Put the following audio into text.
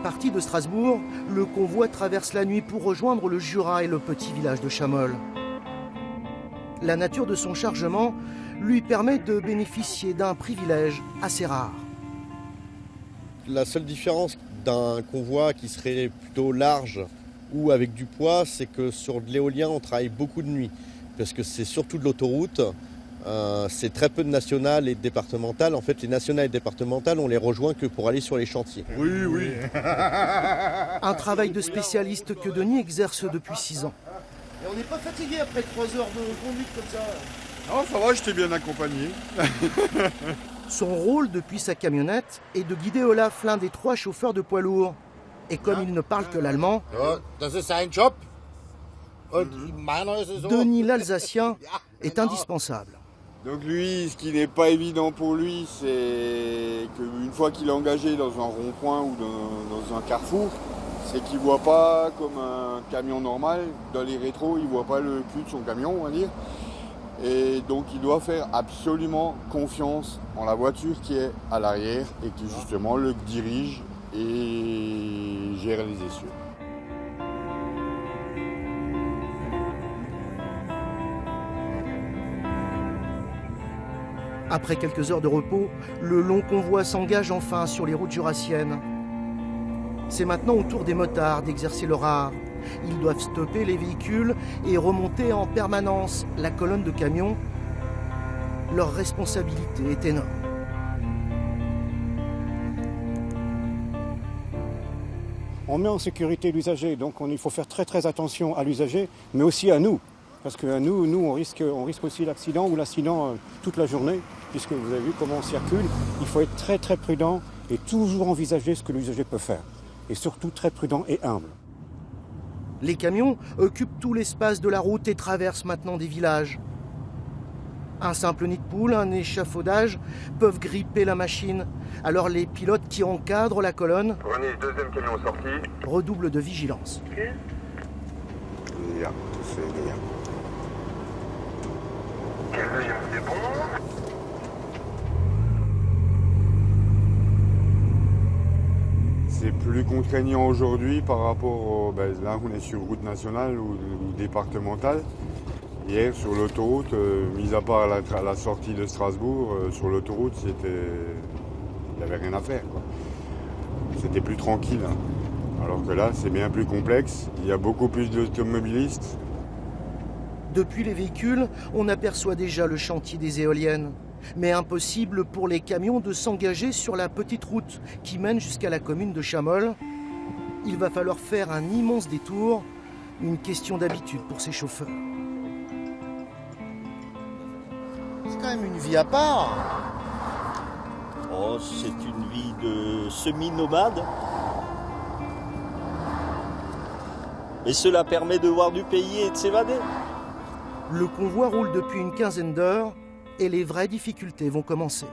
Parti de Strasbourg, le convoi traverse la nuit pour rejoindre le Jura et le petit village de Chamol. La nature de son chargement lui permet de bénéficier d'un privilège assez rare. La seule différence d'un convoi qui serait plutôt large ou avec du poids, c'est que sur de l'éolien, on travaille beaucoup de nuit. Parce que c'est surtout de l'autoroute, c'est très peu de nationales et de départementales. En fait, les nationales et départementales, on les rejoint que pour aller sur les chantiers. Oui, oui. Un travail de spécialiste que Denis exerce depuis 6 ans. Et on n'est pas fatigué après 3 heures de conduite comme ça? Non, ça va, j'étais bien accompagné. Son rôle depuis sa camionnette est de guider Olaf, l'un des 3 chauffeurs de poids lourds. Et comme il ne parle que l'allemand, Denis l'Alsacien est indispensable. Donc lui, ce qui n'est pas évident pour lui, c'est qu'une fois qu'il est engagé dans un rond-point ou dans un carrefour, c'est qu'il ne voit pas comme un camion normal. Dans les rétros, il ne voit pas le cul de son camion, on va dire. Et donc il doit faire absolument confiance en la voiture qui est à l'arrière et qui justement le dirige et gère les essieux. Après quelques heures de repos, le long convoi s'engage enfin sur les routes jurassiennes. C'est maintenant au tour des motards d'exercer leur art. Ils doivent stopper les véhicules et remonter en permanence la colonne de camions. Leur responsabilité est énorme. On met en sécurité l'usager, donc il faut faire très attention à l'usager, mais aussi à nous. Parce que nous on risque aussi l'accident ou l'accident toute la journée, puisque vous avez vu comment on circule. Il faut être très prudent et toujours envisager ce que l'usager peut faire. Et surtout très prudent et humble. Les camions occupent tout l'espace de la route et traversent maintenant des villages. Un simple nid de poule, un échafaudage peuvent gripper la machine. Alors les pilotes qui encadrent la colonne redoublent de vigilance. C'est plus contraignant aujourd'hui par rapport là on est sur route nationale ou départementale. Hier sur l'autoroute, mis à part la sortie de Strasbourg, sur l'autoroute il n'y avait rien à faire, quoi. C'était plus tranquille. Hein. Alors que là c'est bien plus complexe, il y a beaucoup plus d'automobilistes. Depuis les véhicules, on aperçoit déjà le chantier des éoliennes. Mais impossible pour les camions de s'engager sur la petite route qui mène jusqu'à la commune de Chamol. Il va falloir faire un immense détour, une question d'habitude pour ces chauffeurs. C'est quand même une vie à part. Oh, c'est une vie de semi-nomade. Et cela permet de voir du pays et de s'évader. Le convoi roule depuis une quinzaine d'heures et les vraies difficultés vont commencer.